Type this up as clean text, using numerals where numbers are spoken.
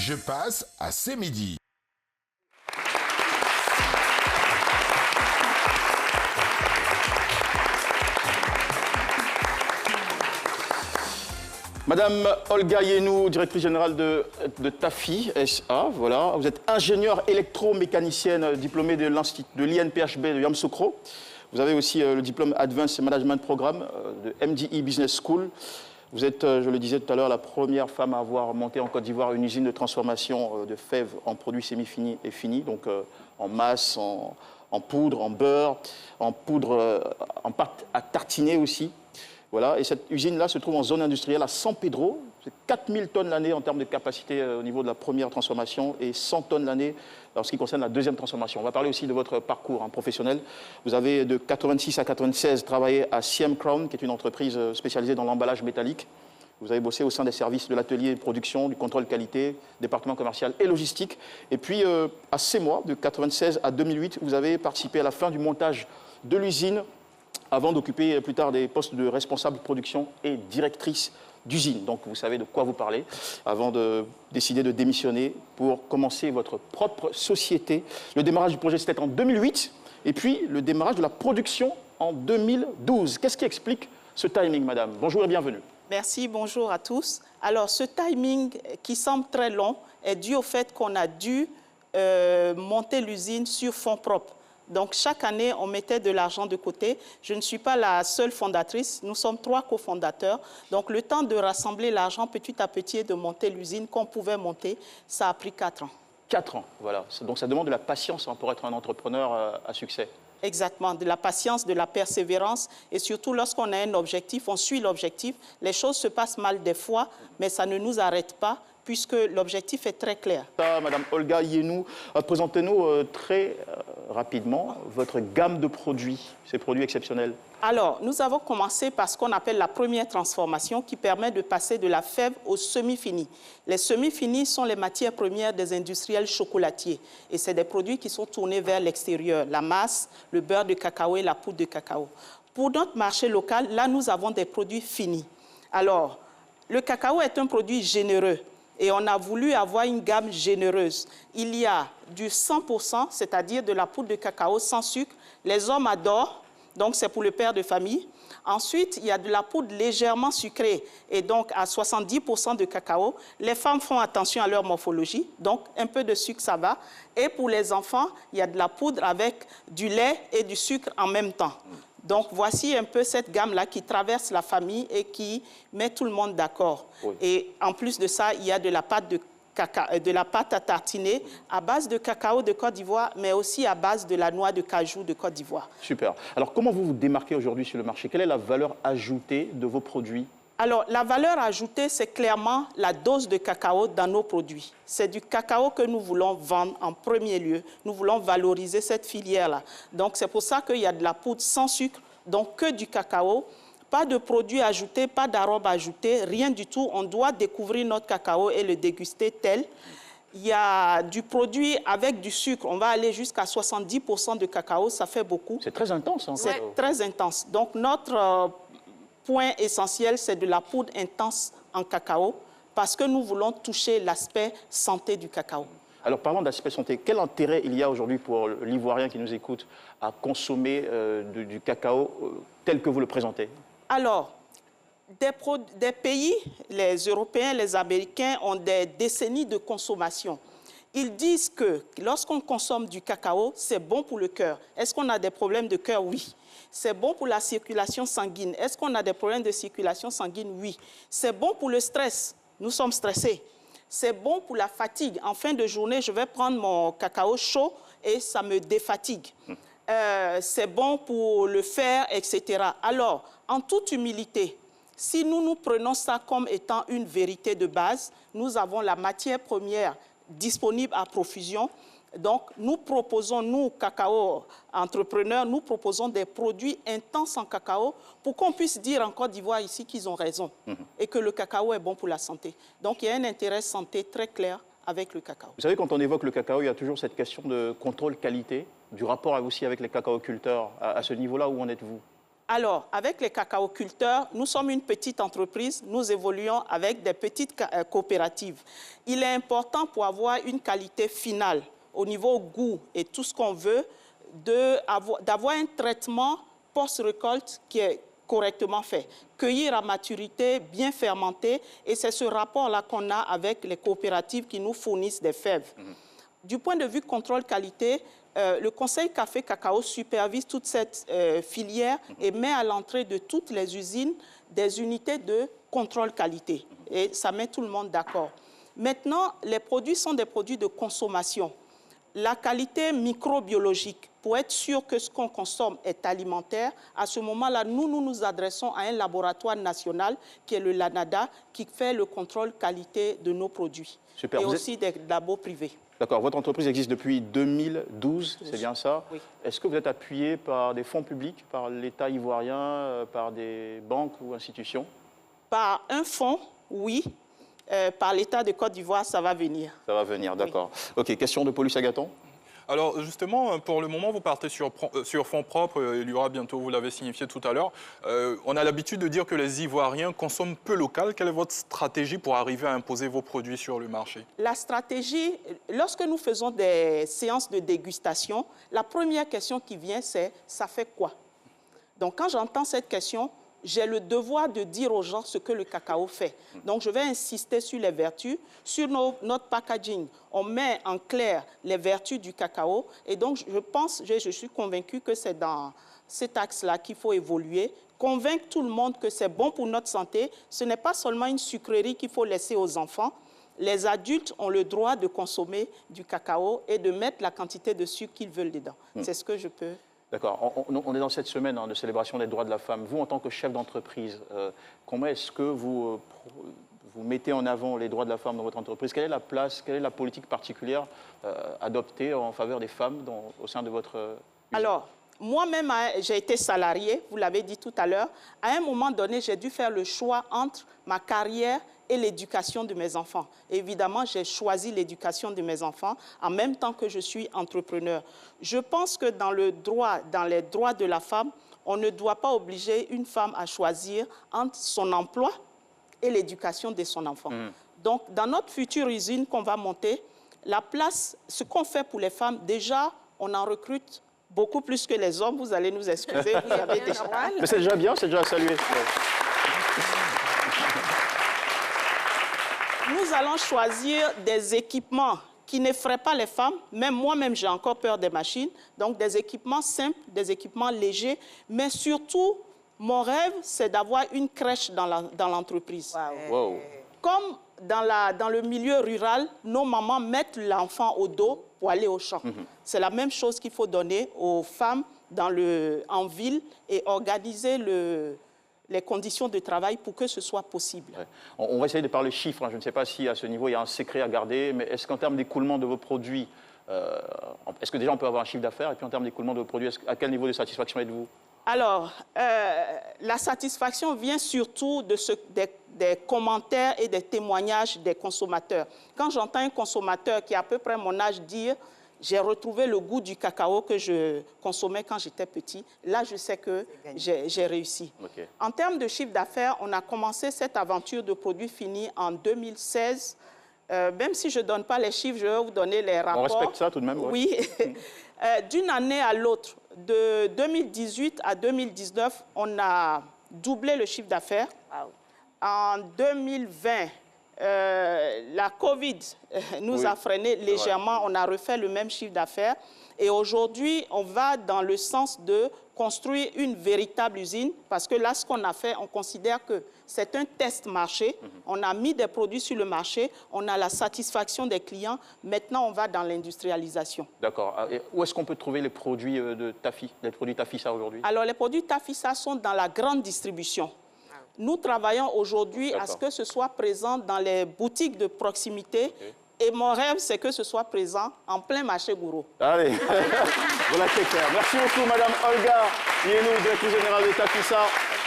Je passe à C'est midi. Madame Olga Yenou, directrice générale de TAFI SA, voilà. Vous êtes ingénieure électromécanicienne diplômée de l'INPHB de Yamoussoukro. Vous avez aussi le diplôme Advanced Management Programme de MDE Business School. Vous êtes, je le disais tout à l'heure, la première femme à avoir monté en Côte d'Ivoire une usine de transformation de fèves en produits semi-finis et finis, donc en masse, en poudre, en beurre, en poudre, en pâte à tartiner aussi. Voilà, et cette usine-là se trouve en zone industrielle à San Pedro. C'est 4000 tonnes l'année en termes de capacité au niveau de la première transformation et 100 tonnes l'année en ce qui concerne la deuxième transformation. On va parler aussi de votre parcours professionnel. Vous avez de 86 à 96 travaillé à CM Crown, qui est une entreprise spécialisée dans l'emballage métallique. Vous avez bossé au sein des services de l'atelier de production, du contrôle qualité, département commercial et logistique. Et puis, à 6 mois, de 96 à 2008, vous avez participé à la fin du montage de l'usine avant d'occuper plus tard des postes de responsable de production et directrice d'usine. Donc vous savez de quoi vous parlez, avant de décider de démissionner pour commencer votre propre société. Le démarrage du projet, c'était en 2008, et puis le démarrage de la production en 2012. Qu'est-ce qui explique ce timing, madame? Bonjour et bienvenue. Merci, bonjour à tous. Alors, ce timing qui semble très long est dû au fait qu'on a dû monter l'usine sur fonds propres. Donc, chaque année, on mettait de l'argent de côté. Je ne suis pas la seule fondatrice. Nous sommes 3 cofondateurs. Donc, le temps de rassembler l'argent petit à petit et de monter l'usine qu'on pouvait monter, ça a pris 4 ans. 4 ans, voilà. Donc, ça demande de la patience pour être un entrepreneur à succès. Exactement, de la patience, de la persévérance. Et surtout, lorsqu'on a un objectif, on suit l'objectif. Les choses se passent mal des fois, mais ça ne nous arrête pas, puisque l'objectif est très clair. Madame Olga Yenou, présentez-nous très rapidement votre gamme de produits, ces produits exceptionnels. Alors, nous avons commencé par ce qu'on appelle la première transformation qui permet de passer de la fève au semi-fini. Les semi-finis sont les matières premières des industriels chocolatiers et c'est des produits qui sont tournés vers l'extérieur, la masse, le beurre de cacao et la poudre de cacao. Pour notre marché local, là, nous avons des produits finis. Alors, le cacao est un produit généreux. Et on a voulu avoir une gamme généreuse. Il y a du 100%, c'est-à-dire de la poudre de cacao sans sucre. Les hommes adorent, donc c'est pour le père de famille. Ensuite, il y a de la poudre légèrement sucrée, et donc à 70% de cacao. Les femmes font attention à leur morphologie, donc un peu de sucre, ça va. Et pour les enfants, il y a de la poudre avec du lait et du sucre en même temps. Donc, voici un peu cette gamme-là qui traverse la famille et qui met tout le monde d'accord. Oui. Et en plus de ça, il y a de la pâte à tartiner à base de cacao de Côte d'Ivoire, mais aussi à base de la noix de cajou de Côte d'Ivoire. Super. Alors, comment vous vous démarquez aujourd'hui sur le marché? Quelle est la valeur ajoutée de vos produits? Alors, la valeur ajoutée, c'est clairement la dose de cacao dans nos produits. C'est du cacao que nous voulons vendre en premier lieu. Nous voulons valoriser cette filière-là. Donc, c'est pour ça qu'il y a de la poudre sans sucre, donc que du cacao. Pas de produits ajoutés, pas d'arômes ajoutés, rien du tout. On doit découvrir notre cacao et le déguster tel. Il y a du produit avec du sucre. On va aller jusqu'à 70% de cacao, ça fait beaucoup. C'est très intense. Hein, c'est très intense. Donc, notre point essentiel, c'est de la poudre intense en cacao parce que nous voulons toucher l'aspect santé du cacao. Alors, parlons d'aspect santé. Quel intérêt il y a aujourd'hui pour l'Ivoirien qui nous écoute à consommer du cacao tel que vous le présentez? Alors, des pays, les Européens, les Américains, ont des décennies de consommation. Ils disent que lorsqu'on consomme du cacao, c'est bon pour le cœur. Est-ce qu'on a des problèmes de cœur? Oui. C'est bon pour la circulation sanguine. Est-ce qu'on a des problèmes de circulation sanguine? Oui. C'est bon pour le stress. Nous sommes stressés. C'est bon pour la fatigue. En fin de journée, je vais prendre mon cacao chaud et ça me défatigue. C'est bon pour le fer, etc. Alors, en toute humilité, si nous prenons ça comme étant une vérité de base, nous avons la matière première disponible à profusion. Donc, nous proposons, nous, cacao entrepreneurs, nous proposons des produits intenses en cacao pour qu'on puisse dire en Côte d'Ivoire ici qu'ils ont raison et que le cacao est bon pour la santé. Donc, il y a un intérêt santé très clair avec le cacao. Vous savez, quand on évoque le cacao, il y a toujours cette question de contrôle qualité, du rapport aussi avec les cacaoculteurs. À ce niveau-là, où en êtes-vous? Alors, avec les cacaoculteurs, nous sommes une petite entreprise, nous évoluons avec des petites coopératives. Il est important pour avoir une qualité finale au niveau goût et tout ce qu'on veut, d'avoir un traitement post-récolte qui est correctement fait. Cueillir à maturité, bien fermenté, et c'est ce rapport-là qu'on a avec les coopératives qui nous fournissent des fèves. Du point de vue contrôle qualité, le Conseil Café-Cacao supervise toute cette filière et met à l'entrée de toutes les usines des unités de contrôle qualité. Et ça met tout le monde d'accord. Maintenant, les produits sont des produits de consommation. La qualité microbiologique, pour être sûr que ce qu'on consomme est alimentaire, à ce moment-là, nous nous adressons à un laboratoire national qui est le LANADA, qui fait le contrôle qualité de nos produits. Super. Et aussi des labos privés. D'accord. Votre entreprise existe depuis 2012, c'est bien ça? Oui. Est-ce que vous êtes appuyé par des fonds publics, par l'État ivoirien, par des banques ou institutions? Par un fonds, oui. Par l'État de Côte d'Ivoire, ça va venir. Ça va venir, d'accord. Oui. OK, question de Paulus Agathon. Alors justement, pour le moment, vous partez sur fonds propres. Il y aura bientôt, vous l'avez signifié tout à l'heure. On a l'habitude de dire que les Ivoiriens consomment peu local. Quelle est votre stratégie pour arriver à imposer vos produits sur le marché? La stratégie, lorsque nous faisons des séances de dégustation, la première question qui vient, c'est « ça fait quoi ?» Donc quand j'entends cette question, j'ai le devoir de dire aux gens ce que le cacao fait. Donc, je vais insister sur les vertus. Sur notre packaging, on met en clair les vertus du cacao. Et donc, je suis convaincue que c'est dans cet axe-là qu'il faut évoluer. Convaincre tout le monde que c'est bon pour notre santé. Ce n'est pas seulement une sucrerie qu'il faut laisser aux enfants. Les adultes ont le droit de consommer du cacao et de mettre la quantité de sucre qu'ils veulent dedans. C'est ce que je peux... D'accord. On est dans cette semaine de célébration des droits de la femme. Vous, en tant que chef d'entreprise, comment est-ce que vous mettez en avant les droits de la femme dans votre entreprise? Quelle est la place, quelle est la politique particulière adoptée en faveur des femmes au sein de votre usine? Alors, moi-même, j'ai été salariée, vous l'avez dit tout à l'heure. À un moment donné, j'ai dû faire le choix entre ma carrière et l'éducation de mes enfants. Évidemment, j'ai choisi l'éducation de mes enfants en même temps que je suis entrepreneur. Je pense que dans les droits de la femme, on ne doit pas obliger une femme à choisir entre son emploi et l'éducation de son enfant. Donc, dans notre future usine qu'on va monter, la place, ce qu'on fait pour les femmes, déjà, on en recrute beaucoup plus que les hommes. Vous allez nous excuser, vous avez déjà... Mais c'est déjà bien, c'est déjà à saluer. Nous allons choisir des équipements qui n'effraient pas les femmes. Même moi-même, j'ai encore peur des machines. Donc, des équipements simples, des équipements légers. Mais surtout, mon rêve, c'est d'avoir une crèche dans l'entreprise. Wow. Comme dans le milieu rural, nos mamans mettent l'enfant au dos pour aller au champ. C'est la même chose qu'il faut donner aux femmes en ville et organiser les conditions de travail pour que ce soit possible. Ouais. On va essayer de parler chiffres. Je ne sais pas si à ce niveau, il y a un secret à garder, mais est-ce qu'en termes d'écoulement de vos produits, est-ce que déjà on peut avoir un chiffre d'affaires? Et puis en termes d'écoulement de vos produits, à quel niveau de satisfaction êtes-vous? Alors, la satisfaction vient surtout des commentaires et des témoignages des consommateurs. Quand j'entends un consommateur qui a à peu près mon âge dire « j'ai retrouvé le goût du cacao que je consommais quand j'étais petit », là, je sais que j'ai réussi. Okay. En termes de chiffre d'affaires, on a commencé cette aventure de produits finis en 2016. Même si je ne donne pas les chiffres, je vais vous donner les rapports. On respecte ça tout de même. Oui. D'une année à l'autre, de 2018 à 2019, on a doublé le chiffre d'affaires. Wow. En 2020, la Covid nous a freiné légèrement. On a refait le même chiffre d'affaires. Et aujourd'hui, on va dans le sens de construire une véritable usine. Parce que là, ce qu'on a fait, on considère que c'est un test marché. On a mis des produits sur le marché. On a la satisfaction des clients. Maintenant, on va dans l'industrialisation. D'accord. Où est-ce qu'on peut trouver les produits de Tafi, les produits Tafisa aujourd'hui? Alors, les produits Tafisa sont dans la grande distribution. Nous travaillons aujourd'hui à ce que ce soit présent dans les boutiques de proximité. Okay. Et mon rêve, c'est que ce soit présent en plein marché Gouro. Allez, voilà, c'est clair. Merci beaucoup, Madame Olga Yenou, directrice générale de Tafisa.